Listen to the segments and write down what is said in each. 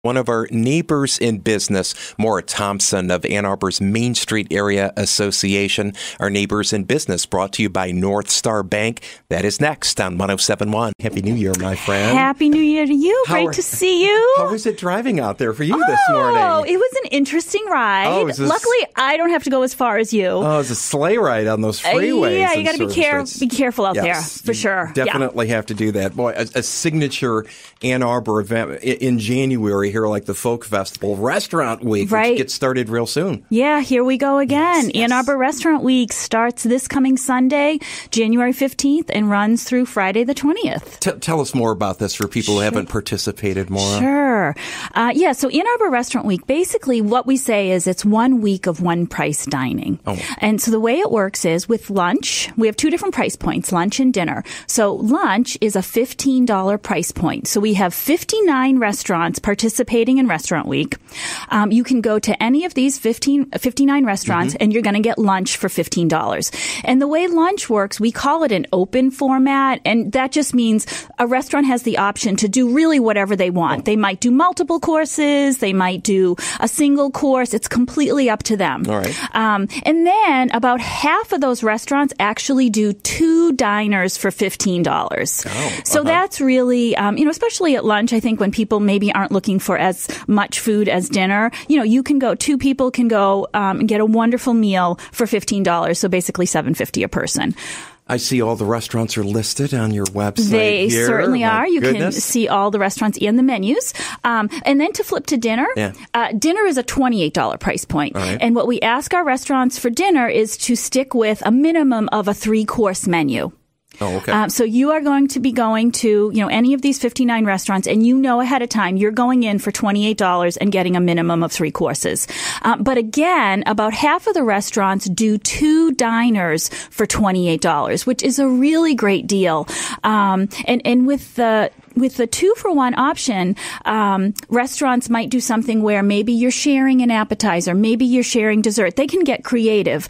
One of our neighbors in business, Maura Thompson of Ann Arbor's Main Street Area Association. Our neighbors in business brought to you by North Star Bank. That is next on 107.1. Happy New Year, my friend. Happy New Year to you. Great to see you. How was it driving out there for you this morning? Oh, it was an interesting ride. Luckily, I don't have to go as far as you. Oh, it's a sleigh ride on those freeways. Yeah, you got to be careful out there, for sure. Definitely have to do that. Boy, a signature Ann Arbor event in January here, like the Folk Festival Restaurant Week, which gets started real soon. Yeah, here we go again. Yes. Ann Arbor Restaurant Week starts this coming Sunday, January 15th, and runs through Friday the 20th. Tell us more about this for people who haven't participated more. Sure. So Ann Arbor Restaurant Week, basically what we say is it's 1 week of one price dining. Oh. And so the way it works is with lunch, we have two different price points, lunch and dinner. So lunch is a $15 price point. So we have 59 restaurants participating in Restaurant Week. You can go to any of these 59 restaurants and you're going to get lunch for $15. And the way lunch works, we call it an open format. And that just means a restaurant has the option to do really whatever they want. Oh. They might do multiple courses. They might do a single course. It's completely up to them. All right. And then about half of those restaurants actually do two diners for $15. Oh, so that's really, especially at lunch, I think when people maybe aren't looking for as much food as dinner, two people can go and get a wonderful meal for $15. So basically $7.50 a person. I see all the restaurants are listed on your website. They certainly are. You can see all the restaurants and the menus. And then to flip to dinner, dinner is a $28 price point. Right. And what we ask our restaurants for dinner is to stick with a minimum of a 3-course menu. Oh, okay. So you are going to be going to, any of these 59 restaurants, and ahead of time you're going in for $28 and getting a minimum of 3 courses. But again, about half of the restaurants do 2 diners for $28, which is a really great deal. And with the 2-for-1 option, restaurants might do something where maybe you're sharing an appetizer, maybe you're sharing dessert. They can get creative.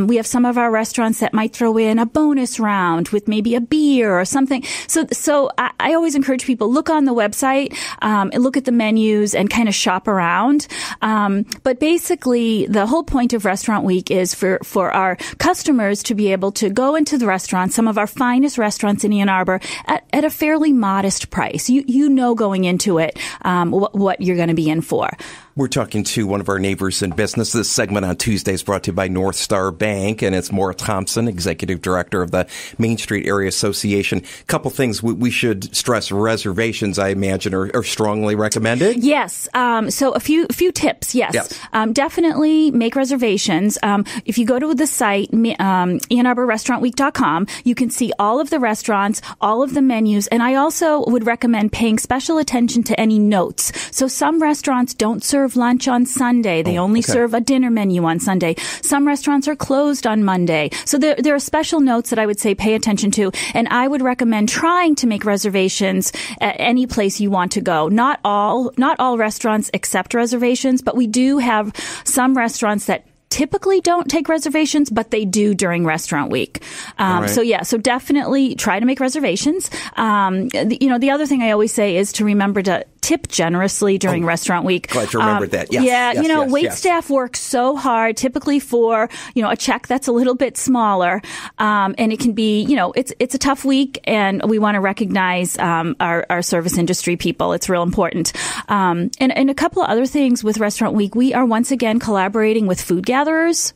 We have some of our restaurants that might throw in a bonus round with maybe a beer or something. So I always encourage people, look on the website, and look at the menus and kind of shop around. But basically, the whole point of Restaurant Week is for our customers to be able to go into the restaurant, some of our finest restaurants in Ann Arbor, at a fairly modest price. Going into it what you're going to be in for. We're talking to one of our neighbors in business. This segment on Tuesday is brought to you by North Star Bank, and it's Maura Thompson, Executive Director of the Main Street Area Association. A couple things we should stress. Reservations, I imagine, are strongly recommended. Yes. So a few tips. Yes. Definitely make reservations. If you go to the site, AnnArborRestaurantWeek.com, you can see all of the restaurants, all of the menus, and I also would recommend paying special attention to any notes. So some restaurants don't serve lunch on Sunday. They only serve a dinner menu on Sunday. Some restaurants are closed on Monday. So there are special notes that I would say pay attention to. And I would recommend trying to make reservations at any place you want to go. Not all restaurants accept reservations, but we do have some restaurants that typically don't take reservations, but they do during Restaurant Week. So definitely try to make reservations. The other thing I always say is to remember to tip generously during Restaurant Week. Glad you remembered that. Yes. Wait staff works so hard, typically for, a check that's a little bit smaller. And it can be, it's a tough week, and we want to recognize our service industry people. It's real important. And a couple of other things with Restaurant Week. We are once again collaborating with food gatherers.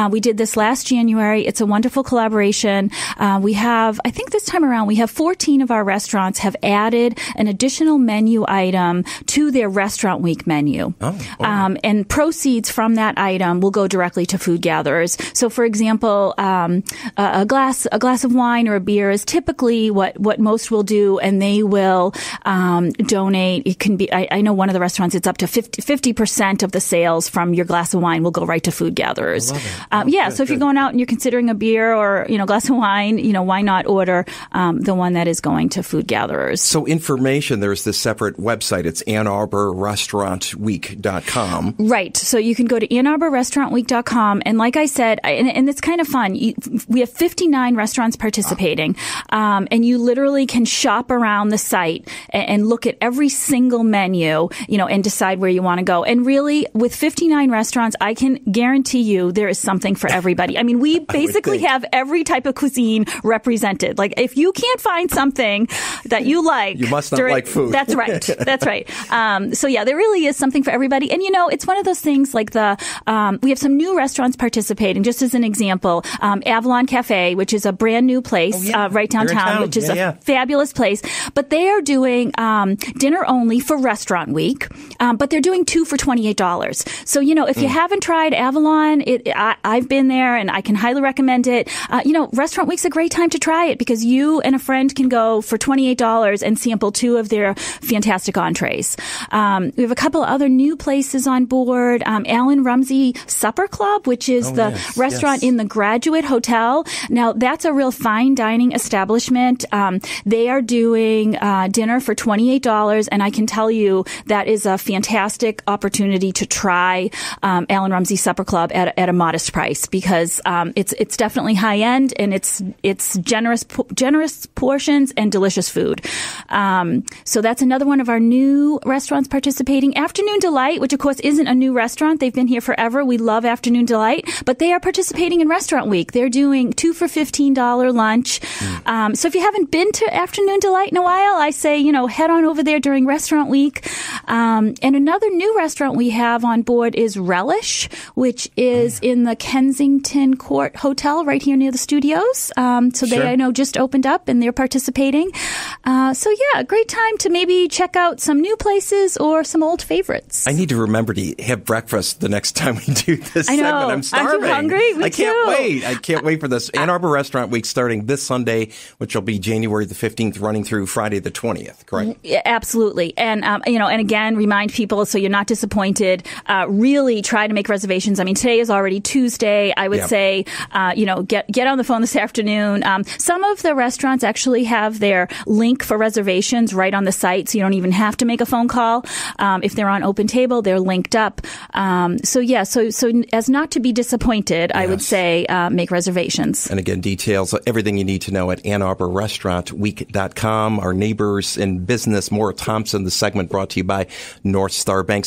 We did this last January. It's a wonderful collaboration. I think this time around, we have 14 of our restaurants have added an additional menu item to their Restaurant Week menu. And proceeds from that item will go directly to food gatherers. So, for example, a glass of wine or a beer is typically what most will do, and they will donate. It can be, I know one of the restaurants, it's up to 50% of the sales from your glass of wine will go right to food gatherers. So if you're going out and you're considering a beer or glass of wine, why not order the one that is going to food gatherers? So information, there's this separate website. It's AnnArborRestaurantWeek.com. Right. So you can go to AnnArborRestaurantWeek.com. And like I said, and it's kind of fun. We have 59 restaurants participating. And you literally can shop around the site and look at every single menu, and decide where you want to go. And really, with 59 restaurants, I can guarantee you there is something for everybody. I mean, we basically have every type of cuisine represented. Like, if you can't find something that you like, you must not like food. That's right. That's right. So yeah, there really is something for everybody. And it's one of those things like we have some new restaurants participating. Just as an example, Avalon Cafe, which is a brand new place right downtown, which is a fabulous place. But they are doing dinner only for Restaurant Week, but they're doing 2 for $28. So if you haven't tried Avalon, I've been there and I can highly recommend it. Restaurant Week's a great time to try it because you and a friend can go for $28 and sample 2 of their fantastic entrees. We have a couple other new places on board. Allen Rumsey Supper Club, which is the restaurant in the Graduate Hotel. Now, that's a real fine dining establishment. They are doing dinner for $28, and I can tell you that is a fantastic opportunity to try Allen Rumsey Supper Club at a modest price because it's definitely high end and it's generous portions and delicious food. So that's another one of our new restaurants participating. Afternoon Delight, which of course isn't a new restaurant. They've been here forever. We love Afternoon Delight, but they are participating in Restaurant Week. They're doing 2 for $15 lunch. So if you haven't been to Afternoon Delight in a while, I say, head on over there during Restaurant Week. And another new restaurant we have on board is Relish, which is in the Kensington Court Hotel right here near the studios. They, I know, just opened up and they're participating. So a great time to maybe check out some new places or some old favorites. I need to remember to have breakfast the next time we do this segment. I'm starving. Aren't you hungry? Me I can't wait. I can't wait for this. Ann Arbor Restaurant Week starting this Sunday, which will be January the 15th, running through Friday the 20th, correct? Yeah, absolutely. And, and again, remind people so you're not disappointed. Really try to make reservations. I mean, today is already Tuesday. I would say, get on the phone this afternoon. Some of the restaurants actually have their link for reservations right on the site, so you don't even have to make a phone call. If they're on Open Table, they're linked up. So as not to be disappointed, I would say make reservations. And again, details, everything you need to know at AnnArborRestaurantWeek.com. Our neighbors in business, Maura Thompson, the segment brought to you by North Star Bank.